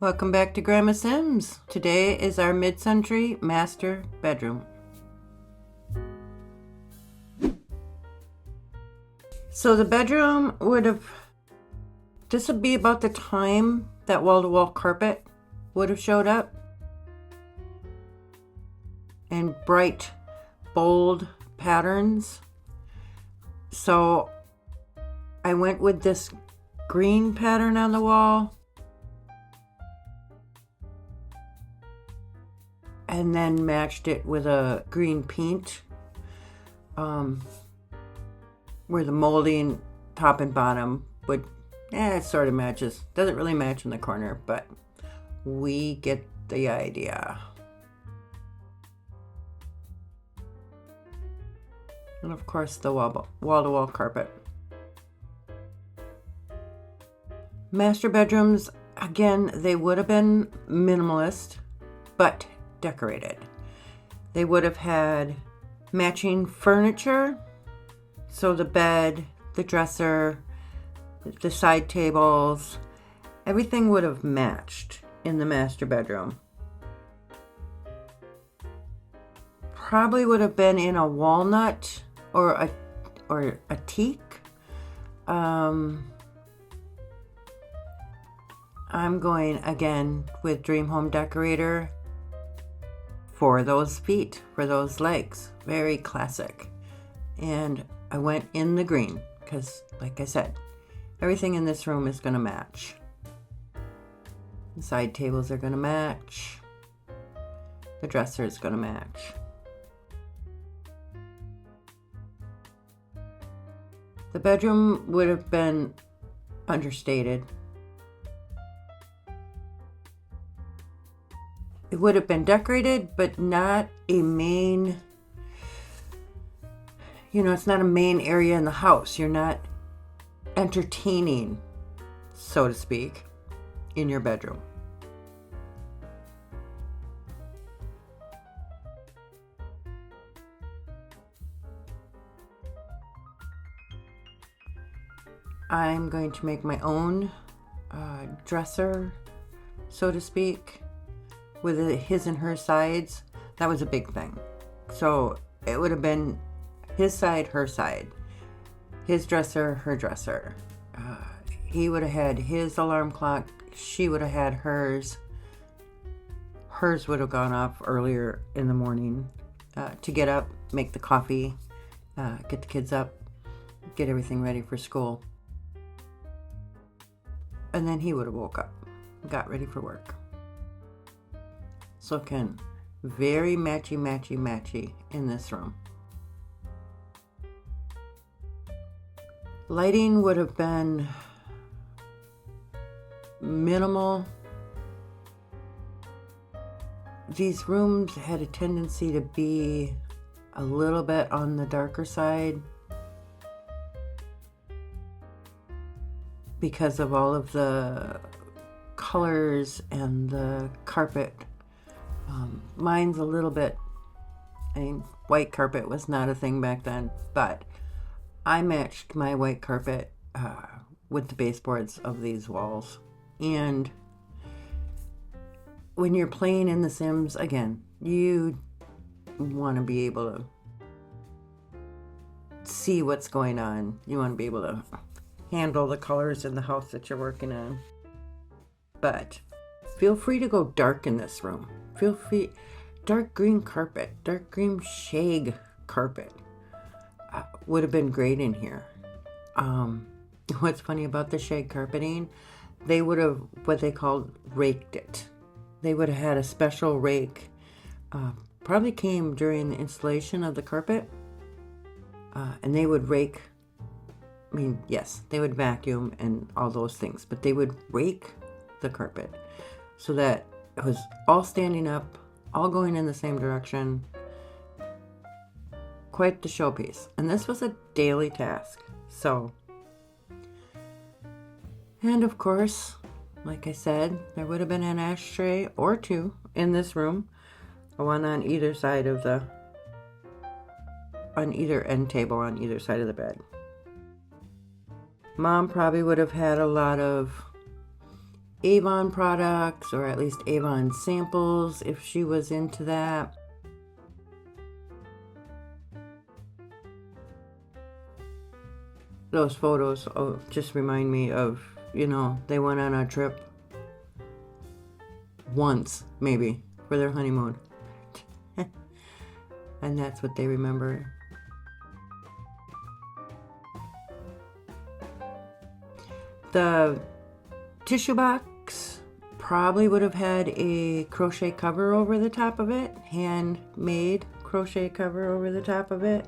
Welcome back to Grandma Sims. Today is our mid-century master bedroom. So the bedroom this would be about the time that wall-to-wall carpet would have showed up. And bright, bold patterns. So I went with this green pattern on the wall. And then matched it with a green paint where the molding top and bottom would, it sort of matches. Doesn't really match in the corner, but we get the idea. And of course the wall-to-wall carpet. Master bedrooms, again, they would have been minimalist, but decorated. They would have had matching furniture, so the bed, the dresser, the side tables, everything would have matched in the master bedroom. Probably would have been in a walnut or a teak. I'm going again with Dream Home Decorator for those feet, for those legs. Very classic. And I went in the green because, like I said, everything in this room is going to match. The side tables are going to match. The dresser is going to match. The bedroom would have been understated. It would have been decorated, but not a main, it's not a main area in the house. You're not entertaining, so to speak, in your bedroom. I'm going to make my own dresser, so to speak, with his and her sides. That was a big thing. So it would have been his side, her side, his dresser, her dresser. He would have had his alarm clock. She would have had hers. Hers would have gone off earlier in the morning to get up, make the coffee, get the kids up, get everything ready for school. And then he would have woke up, got ready for work. So again, very matchy in this room. Lighting would have been minimal. These rooms had a tendency to be a little bit on the darker side because of all of the colors and the carpet. Mine's a little bit, white carpet was not a thing back then, but I matched my white carpet with the baseboards of these walls. And when you're playing in The Sims, again, you want to be able to see what's going on. You want to be able to handle the colors in the house that you're working on. But feel free to go dark in this room. Feel free, dark green carpet, dark green shag carpet would have been great in here. What's funny about the shag carpeting, they would have what they called raked it. They would have had a special rake, probably came during the installation of the carpet, and they would rake. Yes, they would vacuum and all those things, but they would rake the carpet so that it was all standing up, all going in the same direction. Quite the showpiece. And this was a daily task. So, and of course, like I said, there would have been an ashtray or two in this room, one on either side of on either end table on either side of the bed. Mom probably would have had a lot of Avon products, or at least Avon samples if she was into that. Those photos just remind me of, they went on a trip once, maybe, for their honeymoon. And that's what they remember. The tissue box probably would have had a crochet cover over the top of it, handmade crochet cover over the top of it.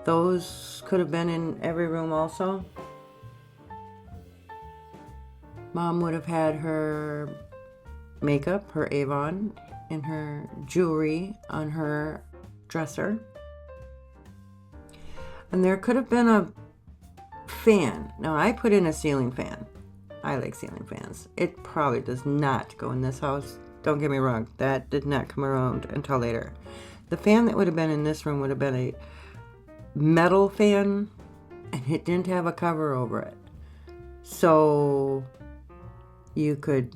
Those could have been in every room also. Mom would have had her makeup, her Avon, and her jewelry on her dresser. And there could have been a fan. Now, I put in a ceiling fan. I like ceiling fans. It probably does not go in this house. Don't get me wrong. That did not come around until later. The fan that would have been in this room would have been a metal fan, and it didn't have a cover over it. So you could,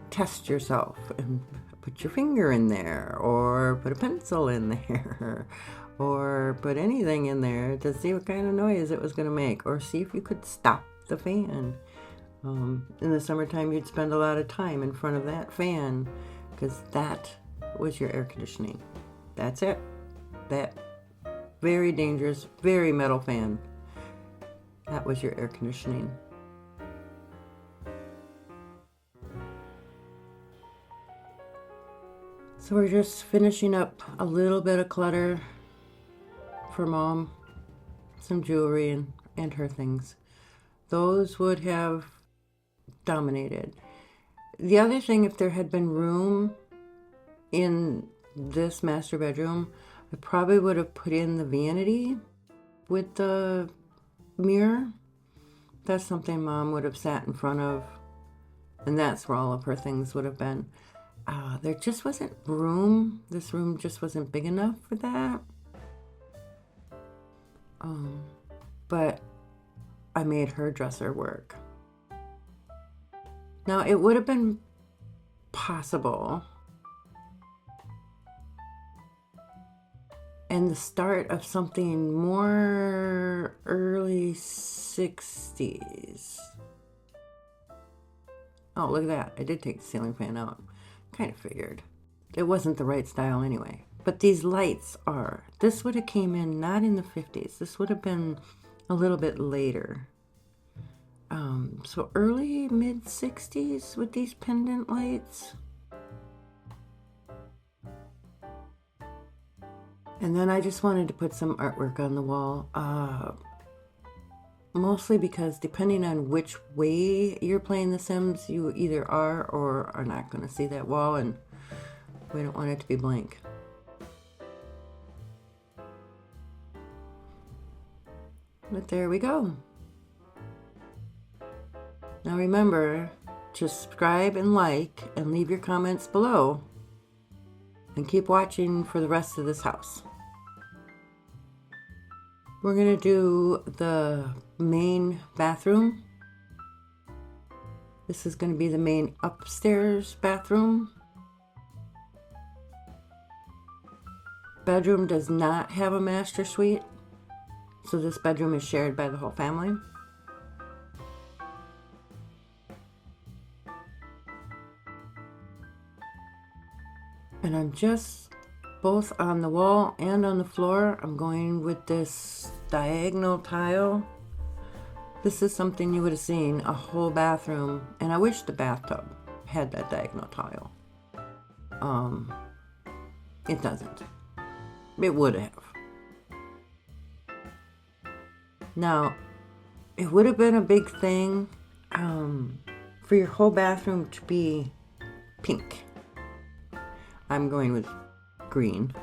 test yourself and put your finger in there, or put a pencil in there, or put anything in there to see what kind of noise it was going to make, or see if you could stop the fan. In the summertime, you'd spend a lot of time in front of that fan because that was your air conditioning. That's it. That very dangerous, very metal fan. That was your air conditioning. So we're just finishing up a little bit of clutter for Mom, some jewelry and her things. Those would have dominated. The other thing, if there had been room in this master bedroom, I probably would have put in the vanity with the mirror. That's something Mom would have sat in front of, and that's where all of her things would have been. There just wasn't room. This room just wasn't big enough for that. But I made her dresser work. Now, it would have been possible, and the start of something more early 60s. Oh, look at that. I did take the ceiling fan out. Kind of figured. It wasn't the right style anyway. But these lights are. This would have came in not in the 50s. This would have been a little bit later. So early, mid 60s with these pendant lights. And then I just wanted to put some artwork on the wall. Mostly because depending on which way you're playing The Sims, you either are or are not going to see that wall, and we don't want it to be blank. But there we go. Now remember to subscribe and like and leave your comments below, and keep watching for the rest of this house. We're going to do the main bathroom. This is going to be the main upstairs bathroom. Bedroom does not have a master suite, so this bedroom is shared by the whole family. And I'm just, both on the wall and on the floor, I'm going with this diagonal tile. This is something you would have seen, a whole bathroom, and I wish the bathtub had that diagonal tile. It doesn't. It would have. Now, it would have been a big thing for your whole bathroom to be pink. I'm going with green.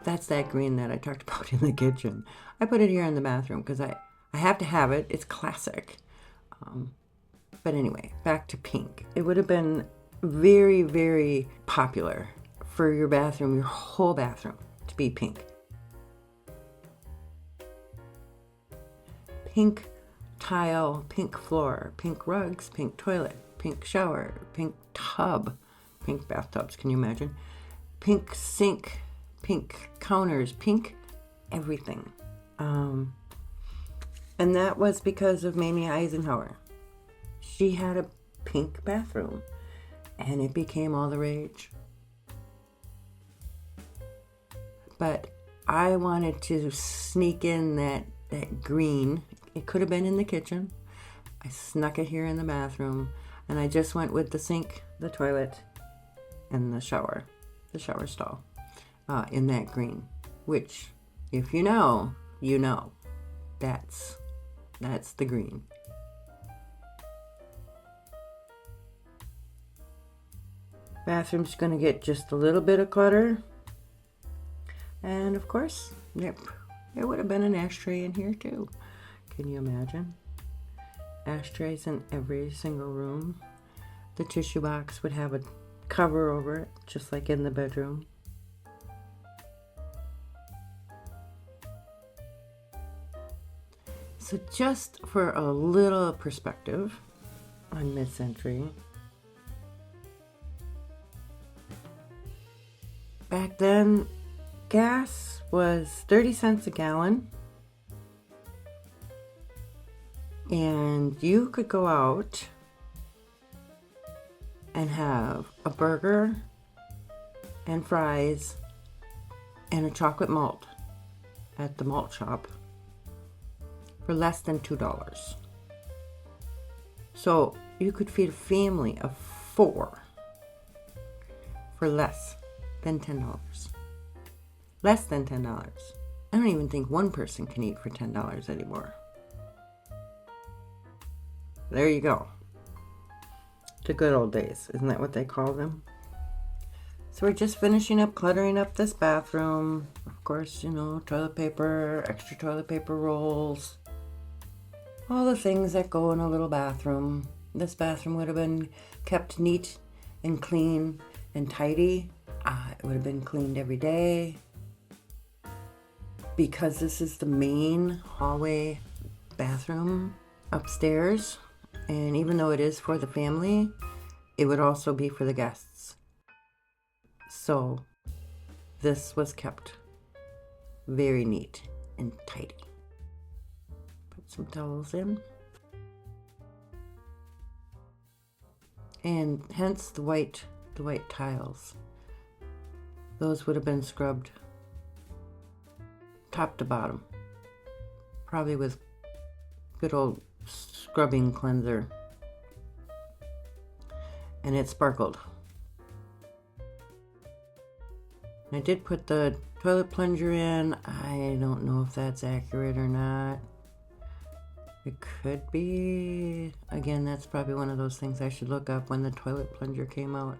That's that green that I talked about in the kitchen. I put it here in the bathroom because I have to have it. It's classic. But anyway, back to pink. It would have been very, very popular for your bathroom, your whole bathroom, to be pink. Pink tile, pink floor, pink rugs, pink toilet, pink shower, pink tub, pink bathtubs, can you imagine? Pink sink, pink counters, pink everything. And that was because of Mamie Eisenhower. She had a pink bathroom, and it became all the rage. But I wanted to sneak in that green. It could have been in the kitchen. I snuck it here in the bathroom, and I just went with the sink, the toilet, and the shower stall in that green, which, if you know, you know. That's the green. Bathroom's going to get just a little bit of clutter. And of course, yep, there would have been an ashtray in here too. Can you imagine? Ashtrays in every single room. The tissue box would have a cover over it, just like in the bedroom. So just for a little perspective on Midcentury, back then gas was 30 cents a gallon, and you could go out and have a burger and fries and a chocolate malt at the malt shop for less than $2. So you could feed a family of 4 for less than $10. Less than $10. I don't even think one person can eat for $10 anymore. There you go. The good old days. Isn't that what they call them? So we're just finishing up cluttering up this bathroom. Of course, you know, toilet paper, extra toilet paper rolls, all the things that go in a little bathroom. This bathroom would have been kept neat and clean and tidy. It would have been cleaned every day. Because this is the main hallway bathroom upstairs, and even though it is for the family, it would also be for the guests. So this was kept very neat and tidy. Put some towels in. And hence the white tiles. Those would have been scrubbed top to bottom, probably with good old scrubbing cleanser, and it sparkled. I did put the toilet plunger in. I don't know if that's accurate or not. It could be. Again, that's probably one of those things I should look up when the toilet plunger came out.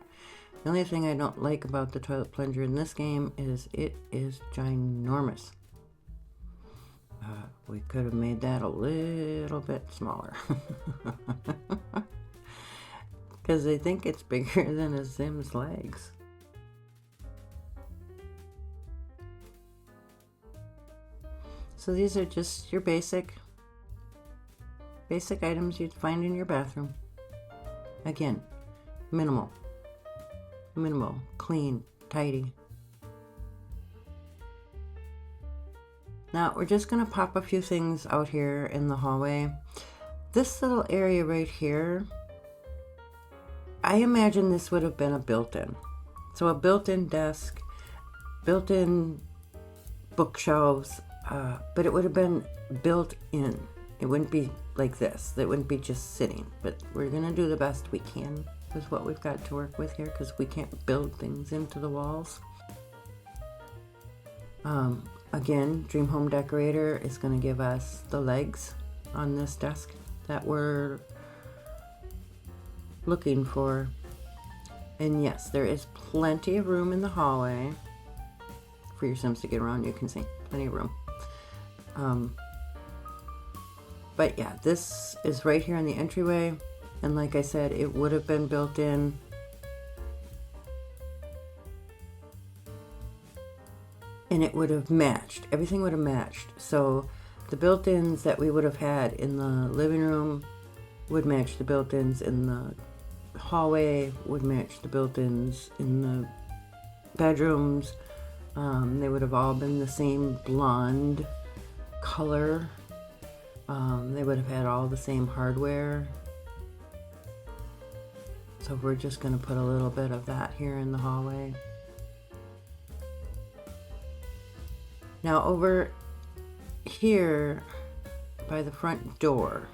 The only thing I don't like about the toilet plunger in this game is it is ginormous. We could have made that a little bit smaller. Because I think it's bigger than a Sim's legs. So these are just your basic items you'd find in your bathroom. Again, minimal, clean, tidy. Now we're just going to pop a few things out here in the hallway. This little area right here, I imagine this would have been a built-in. So a built-in desk, built-in bookshelves, but it would have been built in. It wouldn't be like this. It wouldn't be just sitting. But we're going to do the best we can with what we've got to work with here, because we can't build things into the walls. Again, Dream Home Decorator is going to give us the legs on this desk that we're looking for. And yes, there is plenty of room in the hallway for your Sims to get around. You can see plenty of room. But yeah, this is right here in the entryway. And like I said, it would have been built in. And it would have matched. Everything would have matched. So The built-ins that we would have had in the living room would match the built-ins in the hallway, would match the built-ins in the bedrooms. They would have all been the same blonde color. They would have had all the same hardware. So we're just going to put a little bit of that here in the hallway. Now over here by the front door,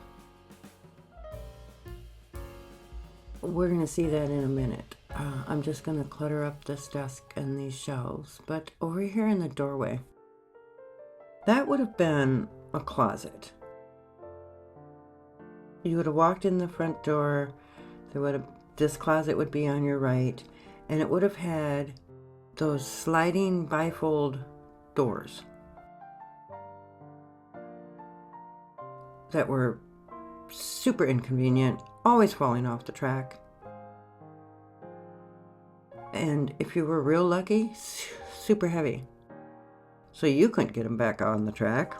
we're going to see that in a minute. I'm just going to clutter up this desk and these shelves. But over here in the doorway, that would have been a closet. You would have walked in the front door. This closet would be on your right, and it would have had those sliding bifold doors that were super inconvenient, always falling off the track. And if you were real lucky, super heavy. So you couldn't get them back on the track.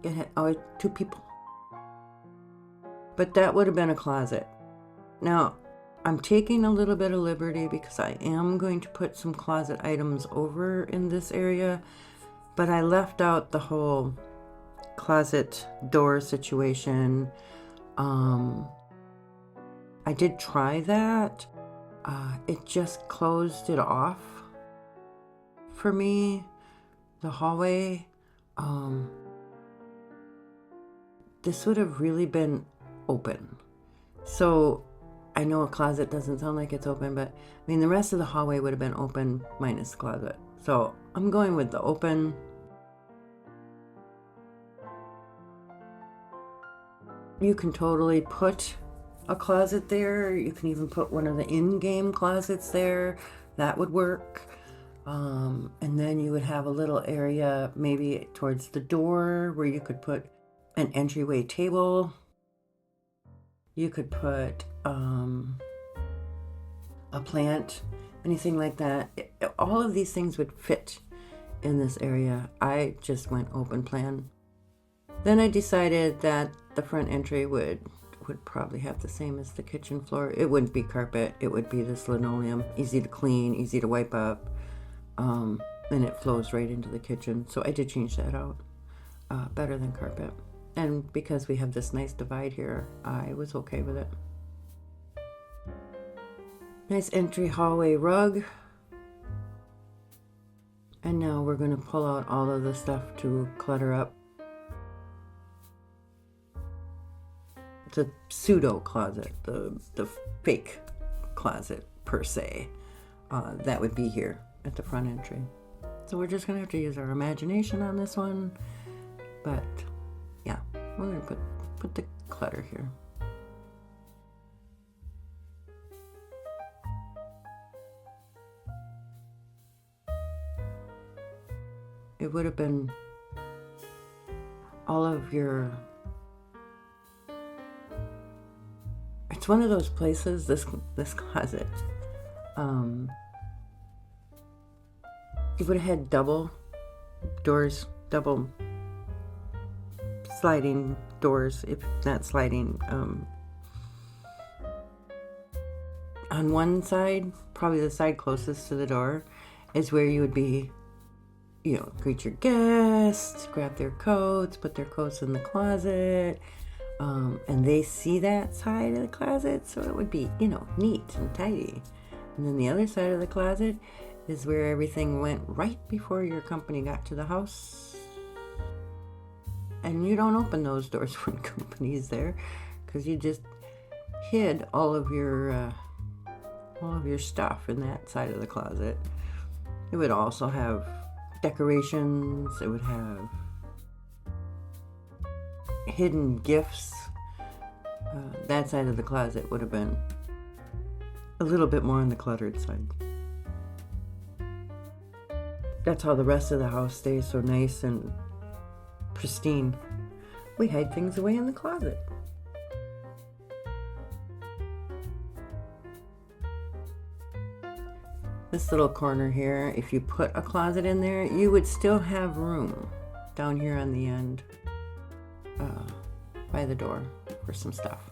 It had always 2 people. But that would have been a closet. Now, I'm taking a little bit of liberty because I am going to put some closet items over in this area, but I left out the whole closet door situation. I did try that. It just closed it off for me, the hallway. This would have really been open. So I know a closet doesn't sound like it's open, but I mean, the rest of the hallway would have been open minus the closet. So I'm going with the open. You can totally put a closet there. You can even put one of the in-game closets there. That would work. And then you would have a little area maybe towards the door where you could put an entryway table. You could put a plant, anything like that. All of these things would fit in this area. I just went open plan. Then I decided that the front entry would probably have the same as the kitchen floor. It wouldn't be carpet. It would be this linoleum, easy to clean, easy to wipe up, and it flows right into the kitchen. So I did change that out, better than carpet. And because we have this nice divide here, I was okay with it. Nice entry hallway rug. And now we're going to pull out all of the stuff to clutter up. The pseudo closet, the fake closet per se, that would be here at the front entry. So we're just gonna have to use our imagination on this one, but yeah, we're gonna put the clutter here. It would have been all of your. It's one of those places, this closet. It would have had double doors, double sliding doors, if not sliding. On one side, probably the side closest to the door, is where you would be, greet your guests, grab their coats, put their coats in the closet. And they see that side of the closet, so it would be, neat and tidy. And then the other side of the closet is where everything went right before your company got to the house. And you don't open those doors when company is there, because you just hid all of your stuff in that side of the closet. It would also have decorations. It would have hidden gifts. That side of the closet would have been a little bit more on the cluttered side. That's how the rest of the house stays so nice and pristine. We hide things away in the closet. This little corner here, if you put a closet in there, you would still have room down here on the end by the door for some stuff.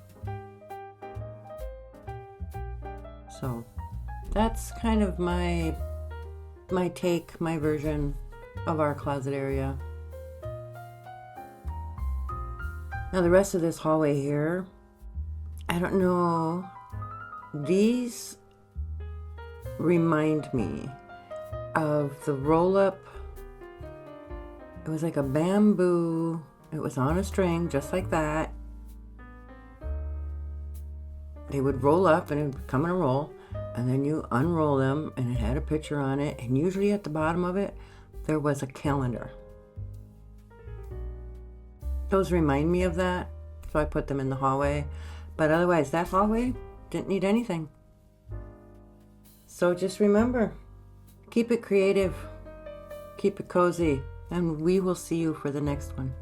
So that's kind of my take, my version of our closet area. Now the rest of this hallway here, I don't know, these remind me of the roll-up. It was like a bamboo, it was on a string just like that. They would roll up and it would come in a roll, and then you unroll them and it had a picture on it, and usually at the bottom of it there was a calendar. Those remind me of that, so I put them in the hallway. But otherwise, that hallway didn't need anything. So just remember, keep it creative, keep it cozy, and we will see you for the next one.